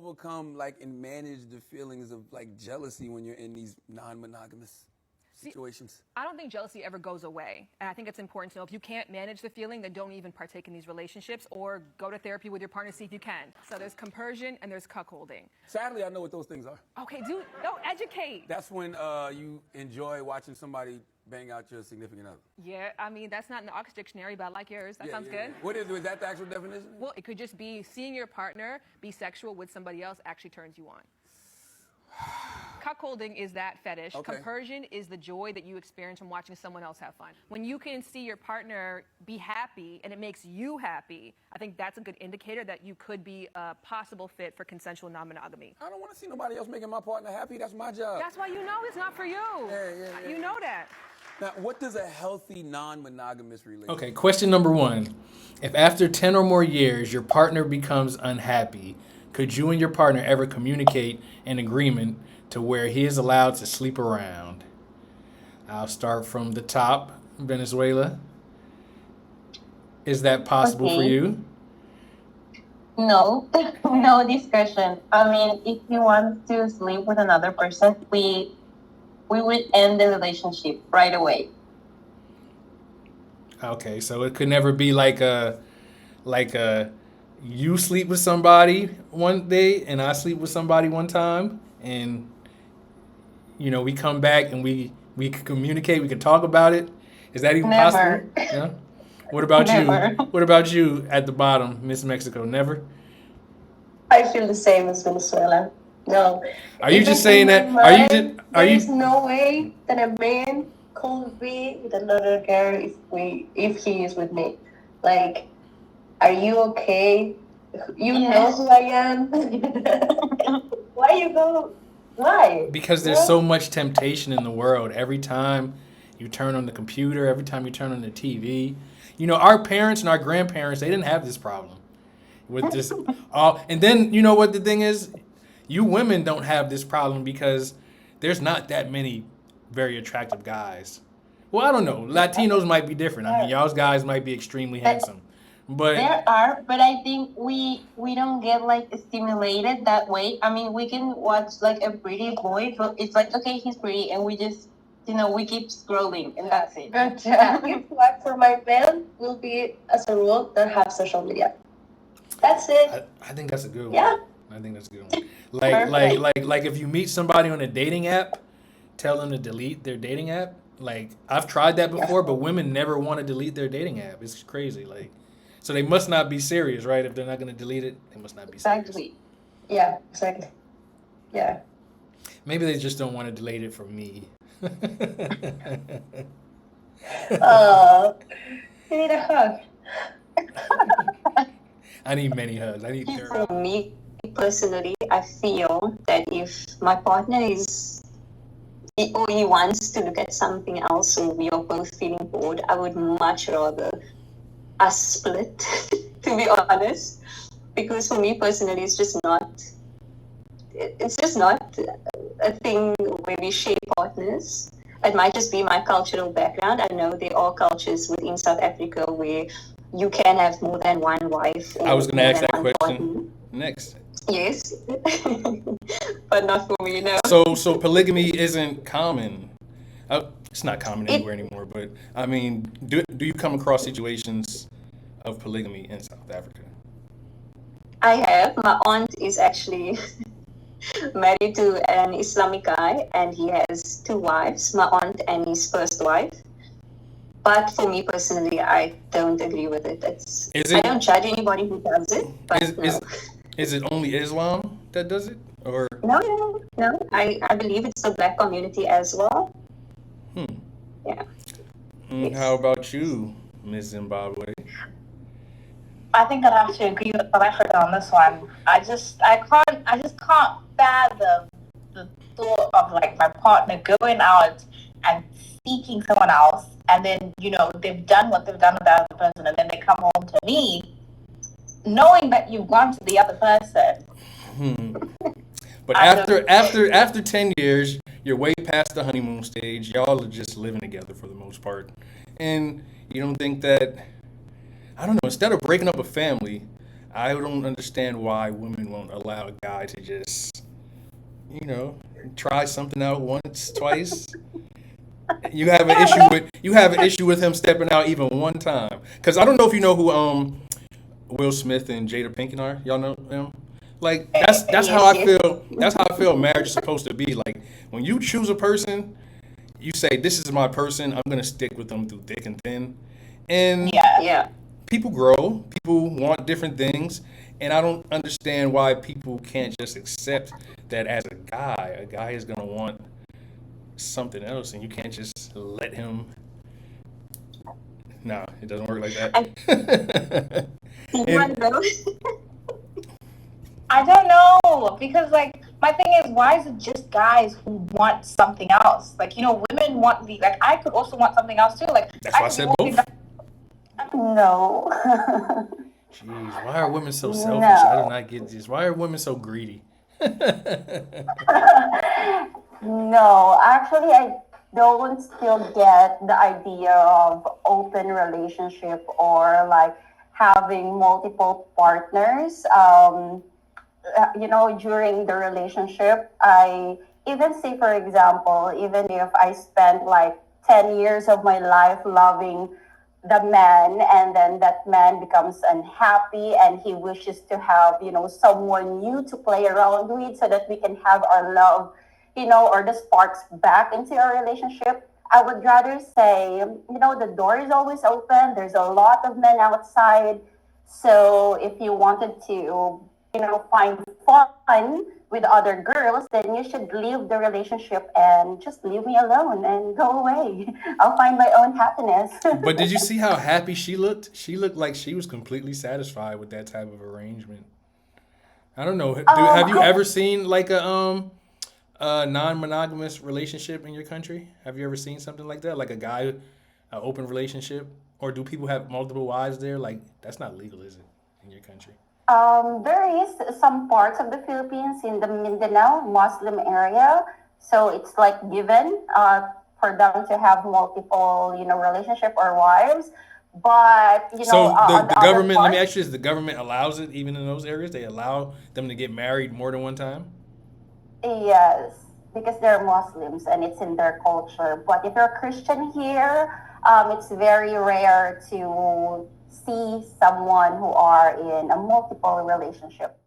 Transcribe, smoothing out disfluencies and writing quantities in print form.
overcome like and manage the feelings of like jealousy when you're in these non-monogamous situations? I don't think jealousy ever goes away. And I think it's important to know if you can't manage the feeling, then don't even partake in these relationships or go to therapy with your partner, see if you can. So there's compersion and there's cuckolding. Sadly, I know what those things are. Okay, dude, no, educate. That's when you enjoy watching somebody bang out your significant other. Yeah, I mean, that's not in the Oxford Dictionary, but I like yours. That sounds good. What is that the actual definition? Well, it could just be seeing your partner be sexual with somebody else actually turns you on. Cuckolding is that fetish. Okay. Compersion is the joy that you experience from watching someone else have fun. When you can see your partner be happy and it makes you happy, I think that's a good indicator that you could be a possible fit for consensual non-monogamy. I don't want to see nobody else making my partner happy. That's my job. That's why you know it's not for you. Yeah. You know that. Now, what does a healthy non-monogamous relationship? Okay, question number 1. If after 10 or more years your partner becomes unhappy, could you and your partner ever communicate an agreement to where he is allowed to sleep around? I'll start from the top, Venezuela. Is that possible for you? No, no discussion. I mean, if he wants to sleep with another person, we would end the relationship right away. Okay, so it could never be like a you sleep with somebody one day and I sleep with somebody one time, and we come back and we can communicate, we can talk about it. Is that even Never. possible? Yeah. What about Never. you? What about you at the bottom, Miss Mexico? Never? I feel the same as Venezuela. No. Are you Even just saying in that? my Are you mind, just? Are there is you? no way that a man could be with another girl if he is with me. Like, are you okay? You know who I am. Why you go? Why? Because there's so much temptation in the world. Every time you turn on the computer, every time you turn on the TV, our parents and our grandparents, they didn't have this problem with this. And then you know what the thing is? You women don't have this problem because there's not that many very attractive guys. Well, I don't know. Latinos might be different. I mean, y'all's guys might be extremely handsome. But There are, but I think we don't get like stimulated that way. I mean, we can watch like a pretty boy, but it's like, okay, he's pretty, and we just, we keep scrolling, and that's it. Gotcha. If what for my man will be as a rule don't have social media. That's it. I think that's a good one. Yeah. I think that's a good one. Like if you meet somebody on a dating app, tell them to delete their dating app. Like, I've tried that before, but women never want to delete their dating app. It's crazy. Like, so they must not be serious, right? If they're not going to delete it, they must not be serious. Exactly. Yeah, exactly. Yeah. Maybe they just don't want to delete it from me. You need a hug. I need many hugs. I need therapy. For me personally, I feel that if my partner or he wants to look at something else, or we are both feeling bored, I would much rather us split, to be honest, because for me personally, it's just not a thing where we share partners. It might just be my cultural background. I know there are cultures within South Africa where you can have more than one wife. I was going to ask that question partner. next. Yes, but not for me, no. So polygamy isn't common. It's not common anywhere anymore. But I mean, do you come across situations of polygamy in South Africa? I have. My aunt is actually married to an Islamic guy, and he has 2 wives. My aunt and his first wife. But for me personally, I don't agree with it. I don't judge anybody who does it. But Is it only Islam that does it, or no? I believe it's the Black community as well. Yeah. How about you, Miss Zimbabwe? I think I'd have to agree with South Africa on this one. I just can't fathom the thought of like my partner going out and seeking someone else, and then they've done what they've done with the other person, and then they come home to me, knowing that you've gone to the other person. But after 10 years, you're way past the honeymoon stage. Y'all are just living together for the most part, and you don't think that, I don't know, instead of breaking up a family, I don't understand why women won't allow a guy to just, try something out once, twice. You have an issue with him stepping out even one time. Because I don't know if you know who Will Smith and Jada Pinkett are. Y'all know them? Like that's how I feel. That's how I feel marriage is supposed to be. Like when you choose a person, you say, "This is my person. I'm gonna stick with them through thick and thin." And Yeah. people grow. People want different things, and I don't understand why people can't just accept that as a guy is gonna want something else, and you can't just let him. No, it doesn't work like that. One And though. I don't know because like my thing is why is it just guys who want something else? Like women want the like I could also want something else too. Like that's why I could said be walking both. No. Jeez, why are women so selfish? No. I do not get this. Why are women so greedy? No, actually, I don't still get the idea of open relationship or like having multiple partners. During the relationship, I even say, for example, even if I spent like 10 years of my life loving the man and then that man becomes unhappy and he wishes to have someone new to play around with so that we can have our love or the sparks back into our relationship. I would rather say the door is always open. There's a lot of men outside, so if you wanted to find fun with other girls, then you should leave the relationship and just leave me alone and go away. I'll find my own happiness. But did you see how happy she looked? She looked like she was completely satisfied with that type of arrangement. I don't know. Have you ever seen like a non-monogamous relationship in your country? Have you ever seen something like that? Like a guy, an open relationship? Or do people have multiple wives there? Like, that's not legal, is it, in your country? There is some parts of the Philippines in the Mindanao Muslim area, so it's like given for them to have multiple, relationship or wives. But So on the the other government, let me part, ask you this, the government allows it even in those areas? They allow them to get married more than one time? yes, because they're Muslims and it's in their culture. But if you're a Christian here, it's very rare to see someone who are in a multiple relationship.